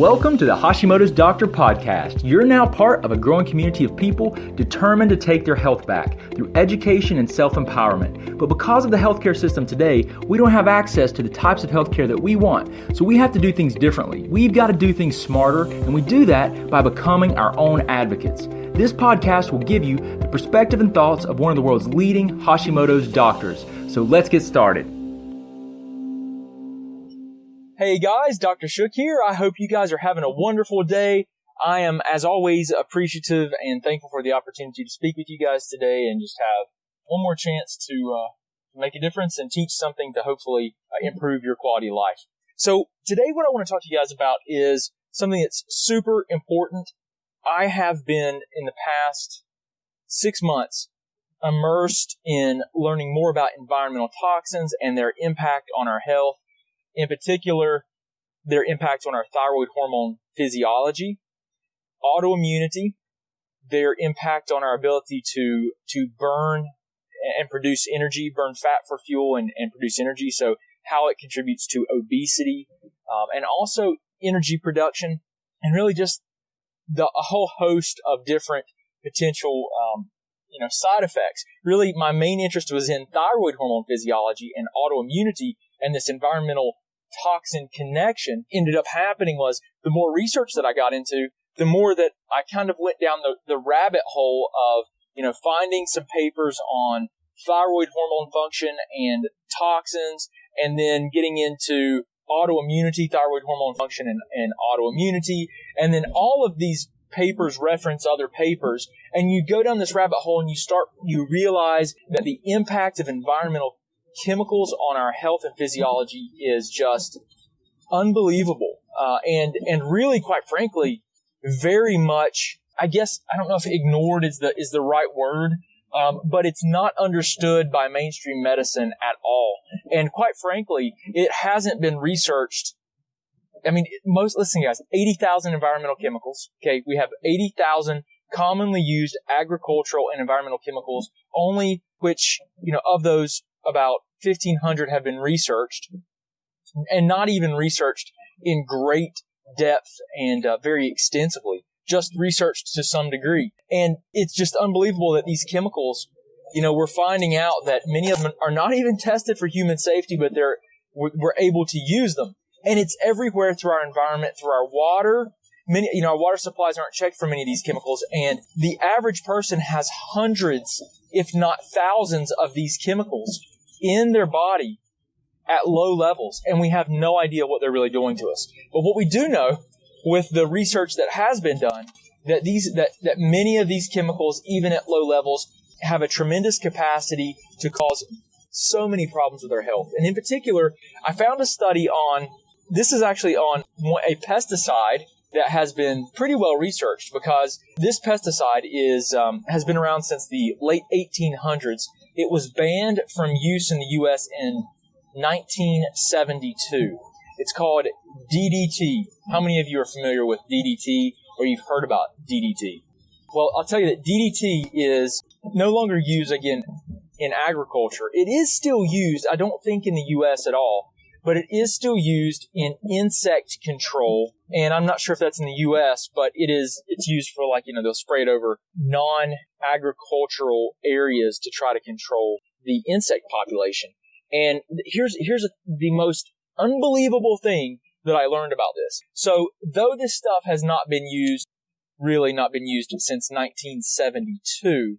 Welcome to the Hashimoto's Doctor Podcast. You're now part of a growing community of people determined to take their health back through education and self-empowerment. But because of the healthcare system today, we don't have access to the types of healthcare that we want. So we have to do things differently. We've got to do things smarter, and we do that by becoming our own advocates. This podcast will give you the perspective and thoughts of one of the world's leading Hashimoto's doctors. So let's get started. Hey guys, Dr. Shook here. I hope you guys are having a wonderful day. I am, as always, appreciative and thankful for the opportunity to speak with you guys today and just have one more chance to make a difference and teach something to hopefully improve your quality of life. So today what I want to talk to you guys about is something that's super important. I have been, in the past 6 months, immersed in learning more about environmental toxins and their impact on our health. In particular, their impact on our thyroid hormone physiology, autoimmunity, their impact on our ability to burn and produce energy, burn fat for fuel and produce energy, so how it contributes to obesity, and also energy production, and really just a whole host of different potential side effects. Really, my main interest was in thyroid hormone physiology and autoimmunity, and this environmental toxin connection. Ended up happening was the more research that I got into, the more that I kind of went down the rabbit hole of, finding some papers on thyroid hormone function and toxins, and then getting into autoimmunity, thyroid hormone function and autoimmunity. And then all of these papers reference other papers, and you go down this rabbit hole and you realize that the impact of environmental chemicals on our health and physiology is just unbelievable. And really, quite frankly, very much, I guess, I don't know if ignored is the right word, but it's not understood by mainstream medicine at all. And quite frankly, it hasn't been researched. I mean, listen guys, 80,000 environmental chemicals. Okay. We have 80,000 commonly used agricultural and environmental chemicals, only which, of those, about 1,500 have been researched, and not even researched in great depth and very extensively, just researched to some degree. And it's just unbelievable that these chemicals, we're finding out that many of them are not even tested for human safety, but we're able to use them. And it's everywhere through our environment, through our water. Our water supplies aren't checked for many of these chemicals, and the average person has hundreds, if not thousands, of these chemicals in their body at low levels, and we have no idea what they're really doing to us. But what we do know, with the research that has been done, that many of these chemicals, even at low levels, have a tremendous capacity to cause so many problems with our health. And in particular, I found a study this is actually on a pesticide that has been pretty well researched, because this pesticide has been around since the late 1800s. It was banned from use in the U.S. in 1972. It's called DDT. How many of you are familiar with DDT, or you've heard about DDT? Well, I'll tell you that DDT is no longer used, again, in agriculture. It is still used, I don't think in the U.S. at all, but it is still used in insect control. And I'm not sure if that's in the U.S., but it's used for, they'll spray it over non-agricultural areas to try to control the insect population. And here's the most unbelievable thing that I learned about this. So though this stuff has not been used since 1972,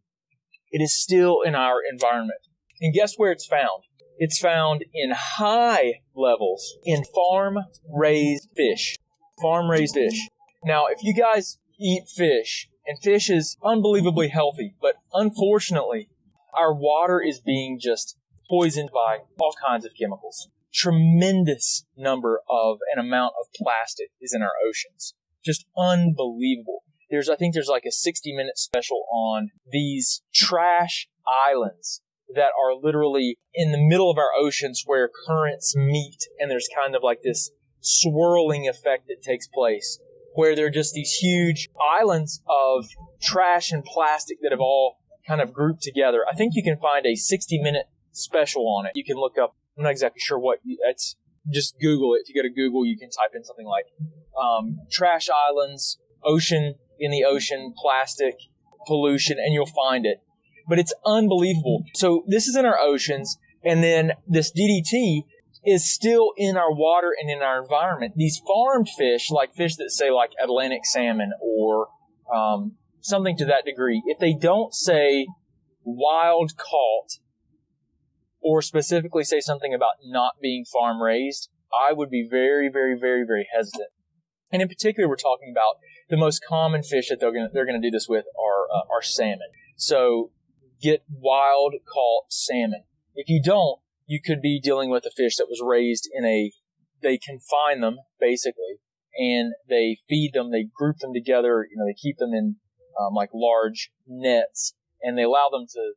it is still in our environment. And guess where it's found? It's found in high levels in farm-raised fish. Farm-raised fish. Now, if you guys eat fish, and fish is unbelievably healthy, but unfortunately, our water is being just poisoned by all kinds of chemicals. Tremendous amount of plastic is in our oceans. Just unbelievable. I think there's like a 60-minute special on these trash islands that are literally in the middle of our oceans where currents meet, and there's kind of like this swirling effect that takes place, where there are just these huge islands of trash and plastic that have all kind of grouped together. I think you can find a 60-minute special on it. You can look up, I'm not exactly sure just Google it. If you go to Google, you can type in something like trash islands, in the ocean, plastic pollution, and you'll find it. But it's unbelievable. So this is in our oceans, and then this DDT is still in our water and in our environment. These farmed fish, like fish that say like Atlantic salmon or something to that degree, if they don't say wild caught or specifically say something about not being farm raised, I would be very, very, very, very hesitant. And in particular, we're talking about the most common fish that they're going to do this with are salmon. So get wild caught salmon. If you don't, you could be dealing with a fish that was raised they confine them basically, and they feed them, they group them together, they keep them in like large nets, and they allow them to,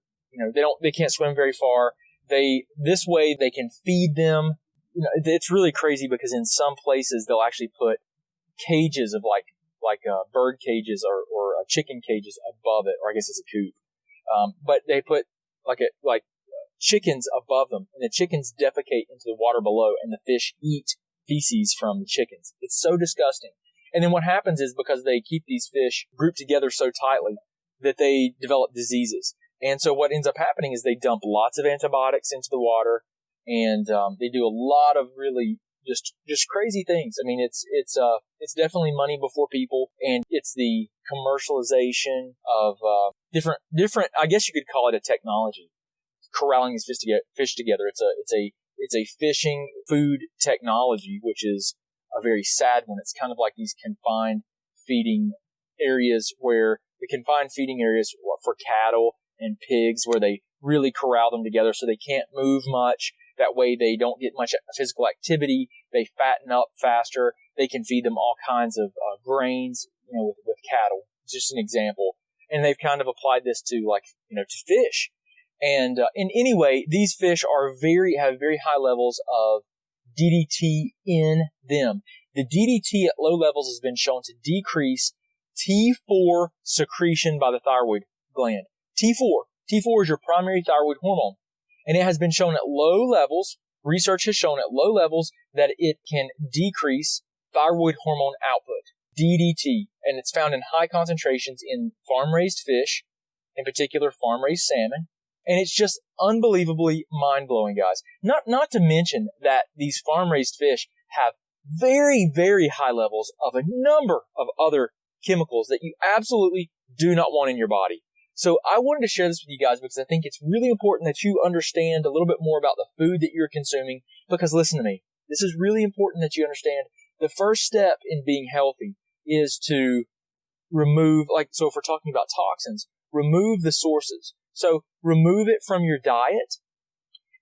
they can't swim very far. This way they can feed them. It's really crazy because in some places they'll actually put cages of like bird cages or chicken cages above it, or I guess it's a coop. But they put like chickens above them, and the chickens defecate into the water below, and the fish eat feces from the chickens. It's so disgusting. And then what happens is, because they keep these fish grouped together so tightly, that they develop diseases. And so what ends up happening is they dump lots of antibiotics into the water, and they do a lot of really just crazy things. I mean, it's definitely money before people, and it's the commercialization of different. I guess you could call it a technology, corralling these fish together. It's a fishing food technology, which is a very sad one. It's kind of like these confined feeding areas, where the confined feeding areas for cattle and pigs, where they really corral them together so they can't move much. That way they don't get much physical activity. They fatten up faster. They can feed them all kinds of grains, with cattle. It's just an example. And they've kind of applied this to to fish. And anyway, these fish have very high levels of DDT in them. The DDT at low levels has been shown to decrease T4 secretion by the thyroid gland. T4 is your primary thyroid hormone. And it has been shown at low levels, research has shown at low levels, that it can decrease thyroid hormone output, DDT. And it's found in high concentrations in farm-raised fish, in particular farm-raised salmon. And it's just unbelievably mind-blowing, guys. Not to mention that these farm-raised fish have very, very high levels of a number of other chemicals that you absolutely do not want in your body. So I wanted to share this with you guys because I think it's really important that you understand a little bit more about the food that you're consuming. Because listen to me, this is really important that you understand the first step in being healthy is to remove, so if we're talking about toxins, remove the sources. So remove it from your diet,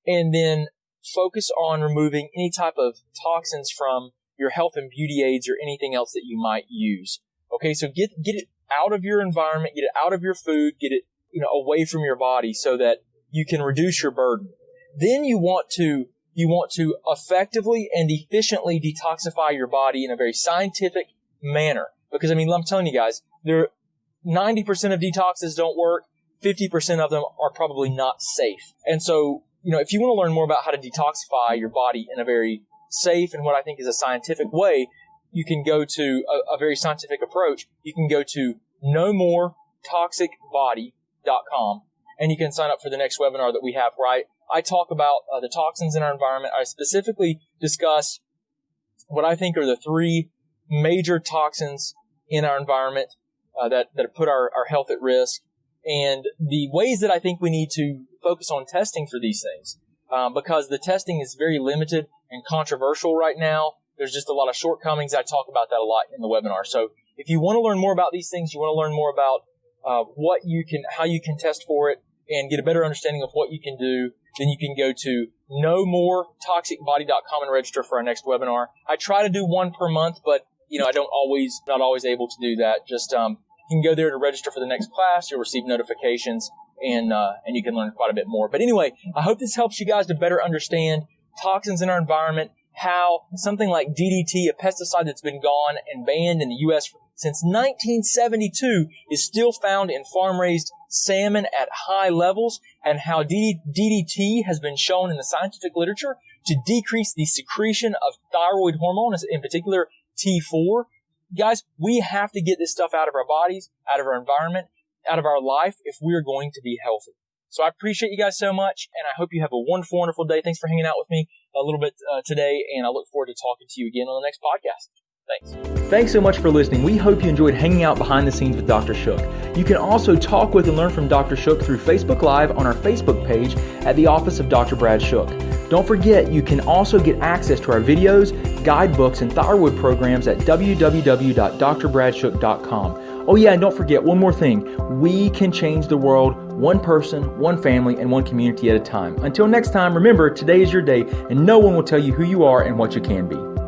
and then focus on removing any type of toxins from your health and beauty aids or anything else that you might use. Okay, so get it out of your environment, get it out of your food, get it away from your body so that you can reduce your burden. Then you want to effectively and efficiently detoxify your body in a very scientific manner. Because I'm telling you guys, 90% of detoxes don't work. 50% of them are probably not safe. And so, if you want to learn more about how to detoxify your body in a very safe and what I think is a scientific way, you can go to a very scientific approach. You can go to nomoreToxicBody.com, and you can sign up for the next webinar that we have, where I talk about the toxins in our environment. I specifically discuss what I think are the 3 major toxins in our environment that put our health at risk, and the ways that I think we need to focus on testing for these things, because the testing is very limited and controversial right now. There's just a lot of shortcomings. I talk about that a lot in the webinar. So if you want to learn more about these things, you want to learn more about how you can test for it and get a better understanding of what you can do, then you can go to nomoreToxicBody.com and register for our next webinar. I try to do one per month, but not always able to do that. Just you can go there to register for the next class. You'll receive notifications, and you can learn quite a bit more. But anyway, I hope this helps you guys to better understand toxins in our environment, how something like DDT, a pesticide that's been gone and banned in the U.S. since 1972, is still found in farm-raised salmon at high levels, and how DDT has been shown in the scientific literature to decrease the secretion of thyroid hormone, in particular T4. Guys, we have to get this stuff out of our bodies, out of our environment, out of our life if we're going to be healthy. So I appreciate you guys so much, and I hope you have a wonderful, wonderful day. Thanks for hanging out with me a little bit today, and I look forward to talking to you again on the next podcast. Thanks. Thanks so much for listening. We hope you enjoyed hanging out behind the scenes with Dr. Shook. You can also talk with and learn from Dr. Shook through Facebook Live on our Facebook page at the Office of Dr. Brad Shook. Don't forget, you can also get access to our videos, guidebooks, and thyroid programs at www.drbradshook.com. Oh yeah, and don't forget one more thing. We can change the world one person, one family, and one community at a time. Until next time, remember, today is your day, and no one will tell you who you are and what you can be.